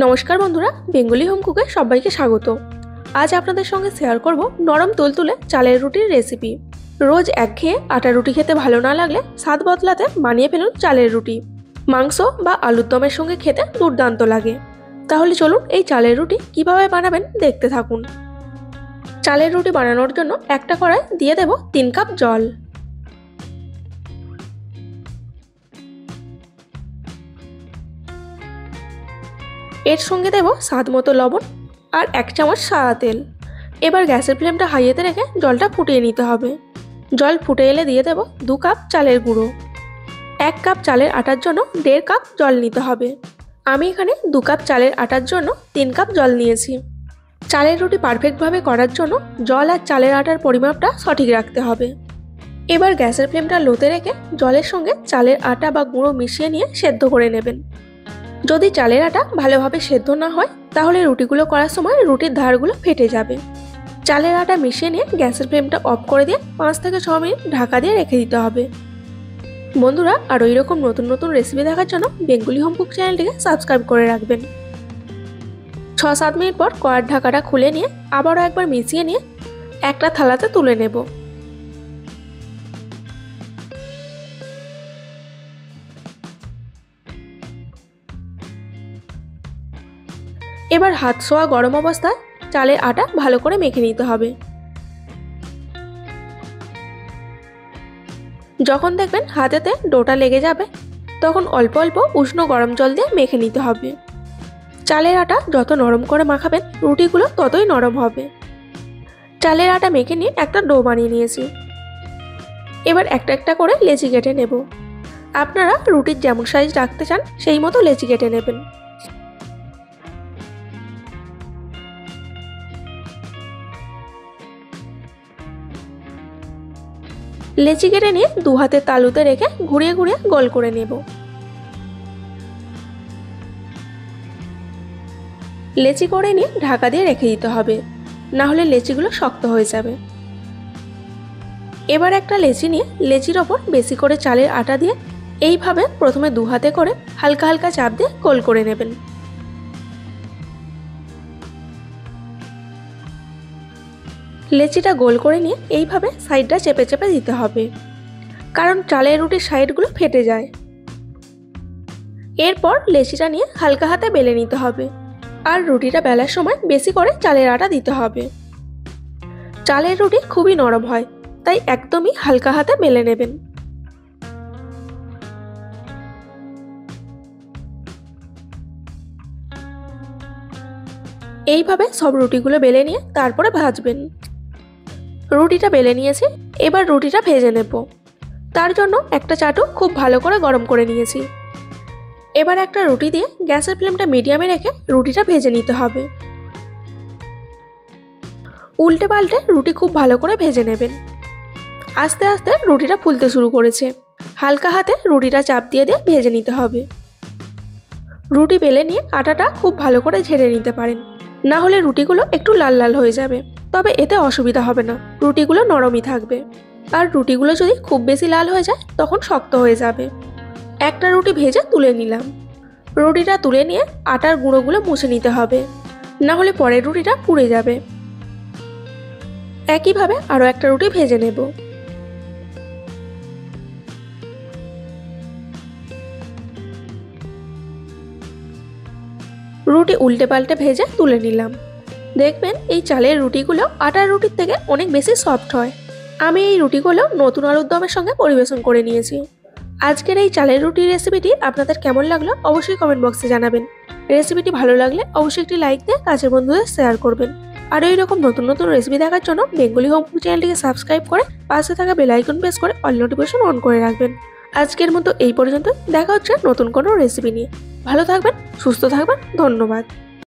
নমস্কার বন্ধুরা, Bengali home কুকে সবাইকে স্বাগত। আজ আপনাদের সঙ্গে শেয়ার করব নরম তুলতুলে চালের রুটির রেসিপি। রোজ একঘেয়ে আটা রুটি খেতে ভালো না লাগলে স্বাদ বদলাতে বানিয়ে ফেলুন চালের রুটি। মাংস বা আলুর দমের সঙ্গে খেতে দুর্দান্ত লাগে। তাহলে চলুন এই চালের রুটি কিভাবে বানাবেন দেখতে থাকুন। চালের রুটি বানানোর জন্য একটা কড়াই দিয়ে দেব 3 কাপ জল। এর সঙ্গে দেব স্বাদ মতো লবণ আর 1 চামচ সাদা তেল। এবার গ্যাসের ফ্লেমটা হাইতে রেখে জলটা ফুটিয়ে নিতে হবে। জল ফুটে এলে দিয়ে দেব 2 কাপ চালের গুঁড়ো। 1 কাপ চালের আটার জন্য 1.5 কাপ জল নিতে হবে। আমি এখানে 2 কাপ চালের আটার জন্য 3 কাপ জল নিয়েছি। চালের রুটি পারফেক্টভাবে করার জন্য জল আর চালের আটার পরিমাপটা সঠিক রাখতে হবে। এবার গ্যাসের ফ্লেমটা লোতে রেখে জলের সঙ্গে চালের আটা বা গুঁড়ো মিশিয়ে নিয়ে সেদ্ধ করে নেবেন। যদি চালের আটা ভালোভাবে সেদ্ধ না হয় তাহলে রুটিগুলো করার সময় রুটির ধারগুলো ফেটে যাবে। চালের আটা মিশিয়ে নিয়ে গ্যাসের ফ্লেমটা অফ করে দিয়ে 5 থেকে 6 মিনিট ঢাকা দিয়ে রেখে দিতে হবে। বন্ধুরা, আরও এরকম নতুন নতুন রেসিপি দেখার জন্য বেঙ্গলি হোম কুক চ্যানেলটিকে সাবস্ক্রাইব করে রাখবেন। 6-7 মিনিট পর কড়ার ঢাকাটা খুলে নিয়ে আবারও একবার মিশিয়ে নিয়ে একটা থালাতে তুলে নেব। এবার হাত ছোঁয়া গরম অবস্থায় চালের আটা ভালো করে মেখে নিতে হবে। যখন দেখবেন হাতেতে ডোটা লেগে যাবে তখন অল্প অল্প উষ্ণ গরম জল দিয়ে মেখে নিতে হবে। চালের আটা যত নরম করে মাখাবেন রুটিগুলো ততই নরম হবে। চালের আটা মেখে নিয়ে একটা ডো বানিয়ে নিয়েছি। এবার একটা একটা করে লেচি কেটে নেব। আপনারা রুটির যেমন সাইজ রাখতে চান সেই মতো লেচি কেটে নেবেন। লেচি কেটে নিয়ে 2 হাতের তালুতে রেখে ঘুরিয়ে ঘুরিয়ে গোল করে নেব। লেচি করে নিয়ে ঢাকা দিয়ে রেখে দিতে হবে, না হলে লেচিগুলো শক্ত হয়ে যাবে। এবার একটা লেচি নিয়ে লেচির ওপর বেশি করে চালের আটা দিয়ে এইভাবে প্রথমে 2 হাতে করে হালকা হালকা চাপ দিয়ে গোল করে নেবেন। লেচিটা গোল করে নিয়ে এইভাবে সাইডটা চেপে চেপে দিতে হবে, কারণ চালের রুটির সাইডগুলো ফেটে যায়। এরপর লেচিটা নিয়ে হালকা হাতে বেলে নিতে হবে, আর রুটিটা বেলার সময় বেশি করে চালের আটা দিতে হবে। চালের রুটি খুবই নরম হয়, তাই একদমই হালকা হাতে বেলে নেবেন। এইভাবে সব রুটিগুলো বেলে নিয়ে তারপরে ভাজবেন। রুটিটা বেলে নিয়েছি, এবার রুটিটা ভেজে নেব। তার জন্য একটা চাটু খুব ভালো করে গরম করে নিয়েছি। এবার একটা রুটি দিয়ে গ্যাসের ফ্লেমটা মিডিয়ামে রেখে রুটিটা ভেজে নিতে হবে। উল্টে পাল্টে রুটি খুব ভালো করে ভেজে নেবেন। আস্তে আস্তে রুটিটা ফুলতে শুরু করেছে, হালকা হাতে রুটিটা চাপ দিয়ে দিয়ে ভেজে নিতে হবে। রুটি বেলে নিয়ে আটাটা খুব ভালো করে ঝেড়ে নিতে পারেন, না হলে রুটিগুলো একটু লাল লাল হয়ে যাবে, তবে এতে অসুবিধা হবে না, রুটিগুলো নরমই থাকবে। আর রুটিগুলো যদি খুব বেশি লাল হয়ে যায় তখন শক্ত হয়ে যাবে। একটা রুটি ভেজে তুলে নিলাম। রুটিটা তুলে নিয়ে আটার গুঁড়োগুলো মুছে নিতে হবে, না হলে পরের রুটিটা পুড়ে যাবে। একইভাবে আরও একটা রুটি ভেজে নেব। রুটি উল্টে পাল্টে ভেজে তুলে নিলাম। দেখবেন এই চালের রুটিগুলো আটার রুটির থেকে অনেক বেশি সফট হয়। আমি এই রুটিগুলো নতুন আলুর দমের সঙ্গে পরিবেশন করে নিয়েছি। আজকের এই চালের রুটির রেসিপিটি আপনাদের কেমন লাগলো অবশ্যই কমেন্ট বক্সে জানাবেন। রেসিপিটি ভালো লাগলে অবশ্যই একটি লাইক দিয়ে কাছের বন্ধুদের শেয়ার করবেন। আর এইরকম নতুন নতুন রেসিপি দেখার জন্য বেঙ্গলি হোম কুক চ্যানেলটিকে সাবস্ক্রাইব করে পাশে থাকা বেল আইকন প্রেস করে অল নোটিফিকেশন অন করে রাখবেন। আজকের মতো এই পর্যন্ত, দেখা হচ্ছে নতুন কোনো রেসিপি নিয়ে। ভালো থাকবেন, সুস্থ থাকবেন, ধন্যবাদ।